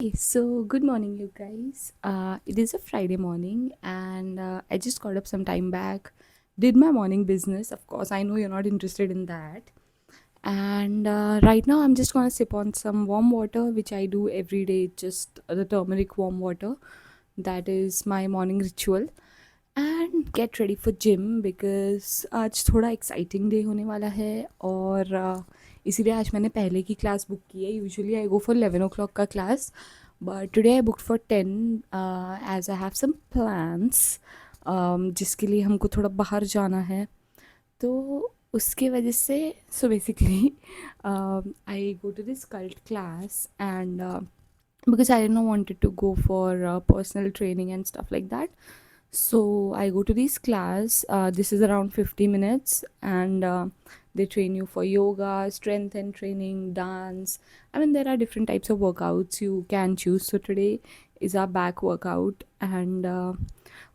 Okay, so good morning, you guys. It is a Friday morning, and I just got up some time back, did my morning business. Of course, I know you're not interested in that. And right now, I'm just gonna sip on some warm water, which I do every day, just the turmeric warm water. That is my morning ritual. And get ready for gym because आज थोड़ा exciting day होने वाला है और इसीलिए आज मैंने पहले की क्लास बुक की है. Usually I go for 11 o'clock का class, but today I booked for 10 as I have some plans जिसके लिए हमको थोड़ा बाहर जाना है. तो उसके वजह से so basically I go to this cult class and because I didn't wanted to go for personal training and stuff like that. So I go to this class. This is around 50 minutes, and they train you for yoga, strength and training, dance. I mean, there are different types of workouts you can choose. So today is our back workout, and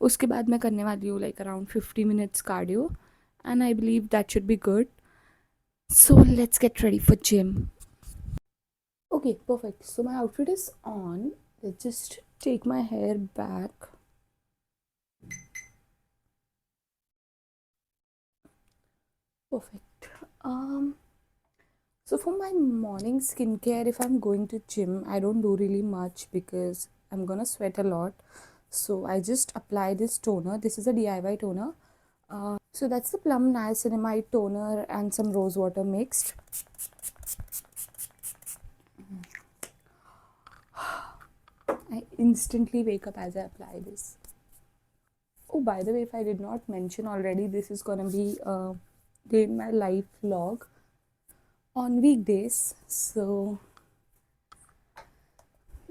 उसके बाद मैं करने वाली हूँ like around 50 minutes cardio, and I believe that should be good. So let's get ready for gym. Okay, perfect. So my outfit is on. Let's just take my hair back. Perfect. So for my morning skincare, if I'm going to gym, I don't do really much because I'm gonna sweat a lot. So I just apply this toner. This is a DIY toner. So that's the Plum Niacinamide toner and some rose water mixed. I instantly wake up as I apply this. Oh, by the way, if I did not mention already, this is gonna be a day in my life vlog on weekdays, so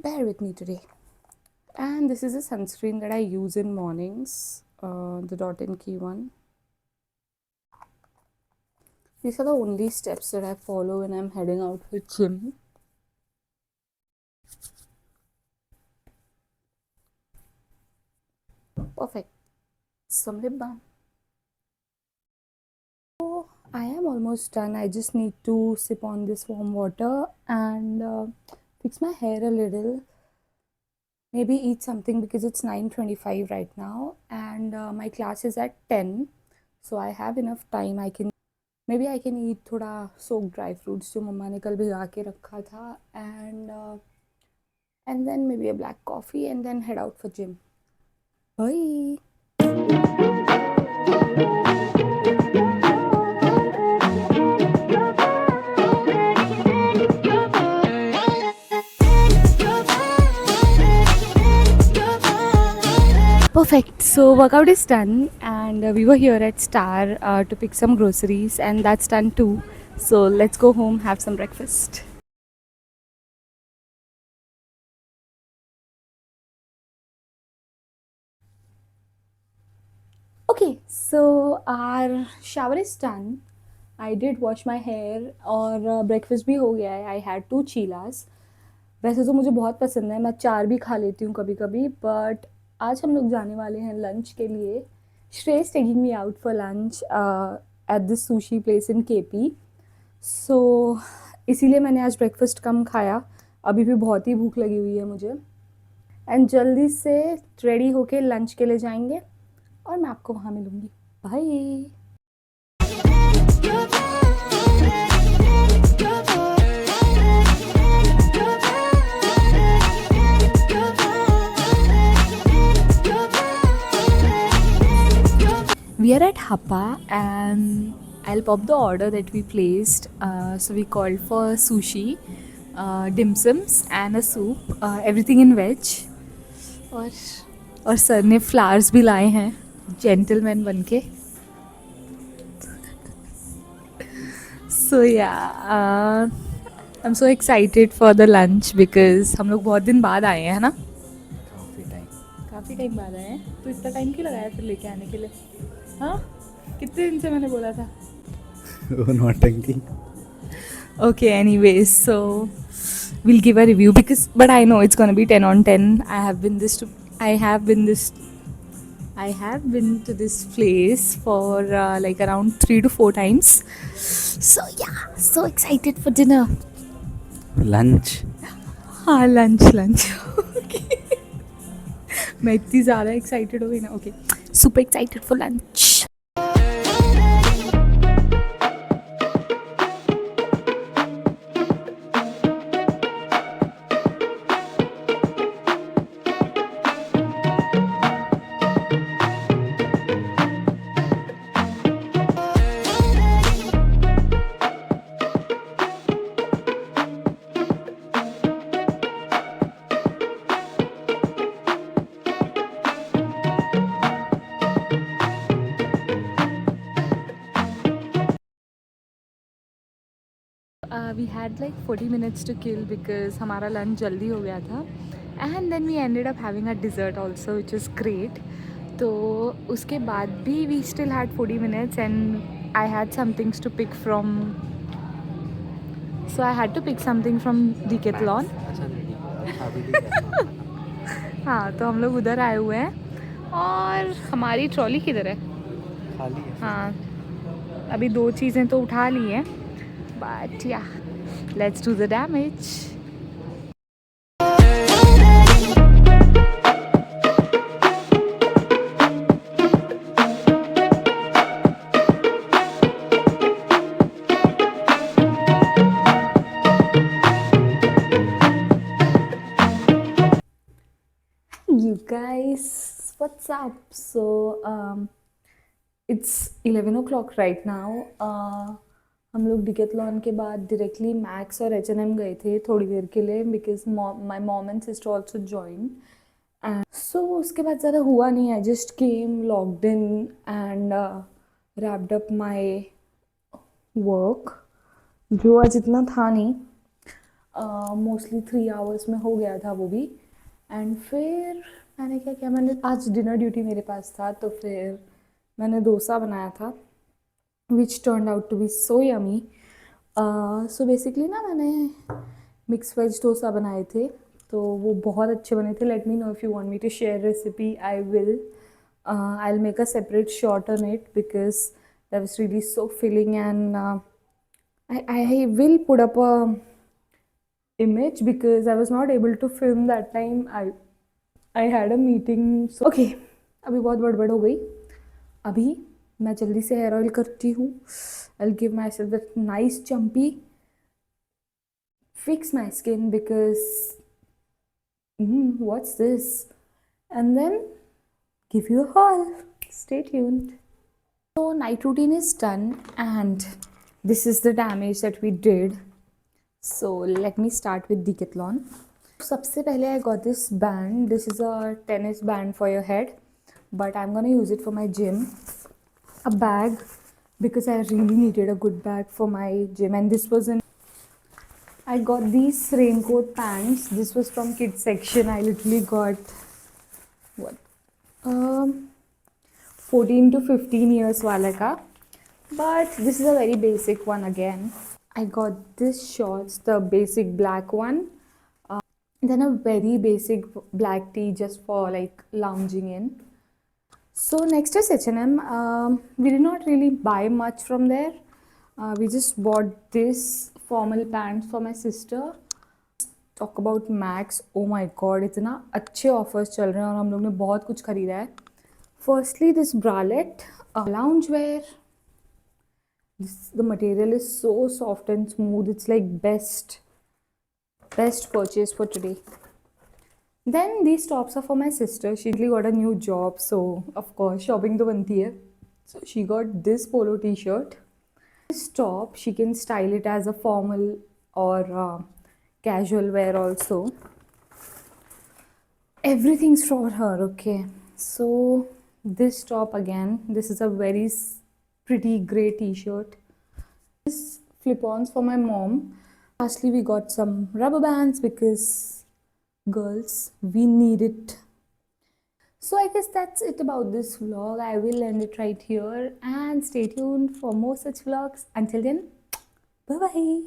bear with me today. And this is a sunscreen that I use in mornings, the Dot & Key one. These are the only steps that I follow when I'm heading out for gym. Perfect. Some lip balm. So I am almost done. I just need to sip on this warm water and fix my hair a little. Maybe eat something because it's 9:25 right now, and my class is at 10. So I have enough time. Maybe I can eat थोड़ा soaked dry fruits जो मम्मा ने कल भिगा के रखा था, and then maybe a black coffee and then head out for gym. Bye. Perfect. So workout is done, and we were here at Star to pick some groceries, and that's done too. So let's go home, have some breakfast. Okay, so our shower is done. I did wash my hair और breakfast भी हो गया है. I had 2 chilas. वैसे तो मुझे बहुत पसंद है, मैं 4 भी खा लेती हूँ कभी कभी, बट आज हम लोग जाने वाले हैं लंच के लिए. Shreyas taking me out for lunch at this sushi place in KP. So इसीलिए मैंने आज ब्रेकफास्ट कम खाया. अभी भी बहुत ही भूख लगी हुई है मुझे, एंड जल्दी से रेडी होके लंच के लिए जाएंगे और मैं आपको वहाँ मिलूँगी. Bye. We are at Hapa and I'll pop the order that we placed. So we called for sushi, dim sums and a soup, everything in veg. और सर ने फ्लावर्स भी लाए हैं जेंटलमैन बन के. सो या I am so excited for the lunch because हम लोग बहुत दिन बाद आए हैं, है ना. काफ़ी टाइम बाद आए हैं. तो इतना टाइम क्यों लगाया फिर लेके आने के लिए? हाँ, कितने दिन से मैंने बोला था. नौटंकी. Okay, anyways, so we'll give a review but I know it's gonna be 10 on 10. I have been to this place for like around 3 to 4 times. So yeah, so excited for dinner. Lunch. हाँ lunch lunch मैं इतनी ज़्यादा excited हो गई ना. Okay, super excited for lunch. We had like 40 minutes to kill because हमारा lunch जल्दी हो गया था. And then we ended up having a dessert also, which is great. तो उसके बाद भी we still had 40 minutes and I had some things to pick from. So I had to pick something from Decathlon. हाँ, तो हम लोग उधर आए हुए हैं और हमारी ट्रॉली किधर है? खाली है. हाँ, अभी 2 चीज़ें तो उठा ली हैं. But yeah, let's do the damage. You guys, what's up? So, it's 11 o'clock right now. हम लोग डिकेथलॉन के बाद डायरेक्टली मैक्स और H&M गए थे थोड़ी देर के लिए because my mom and sister also join. And so उसके बाद ज़्यादा हुआ नहीं. I just came logged in and wrapped up my work जो आज इतना था नहीं. मोस्टली 3 आवर्स में हो गया था वो भी. एंड फिर मैंने क्या किया, मैंने आज डिनर ड्यूटी मेरे पास था तो फिर मैंने डोसा बनाया था which turned out to be so yummy. So basically ना मैंने मिक्स वेज डोसा बनाए थे तो वो बहुत अच्छे बने थे. Let me know if you want me to share recipe. I will make a separate shot on it because that was really so filling and I will put up a image because I was not able to film that time. I had a meeting. So okay, अभी बहुत बड़बड़ हो गई. अभी मैं जल्दी से hair oil करती हूँ. I'll give myself that nice chumpy, fix my skin because what's this, and then give you a haul. Stay tuned. So night routine is done and this is the damage that we did. So let me start with Decathlon. सबसे पहले I got this band. This is a tennis band for your head, but I'm gonna use it for my gym. A bag because I really needed a good bag for my gym, and this was in. I got these raincoat pants. This was from kids section. I literally got what 14 to 15 years wala ka, but this is a very basic one again. I got this shorts, the basic black one, then a very basic black tee just for like lounging in. So next is H&M. We did not really buy much from there. We just bought this formal pants for my sister. Talk about Max. Oh my god, इतना अच्छे offers चल रहे हैं और हम लोग ने बहुत कुछ खरीदा है. Firstly, this bralette, loungewear. The material is so soft and smooth. It's like best purchase for today. Then these tops are for my sister. She really got a new job, so of course shopping to banti hai. So she got this polo t-shirt. This top she can style it as a formal or casual wear also. Everything's for her. Okay, so this top again. This is a very pretty grey t-shirt. This flip-ons for my mom. Lastly, we got some rubber bands because girls, we need it. So I guess that's it about this vlog. I will end it right here and stay tuned for more such vlogs. Until then, bye bye.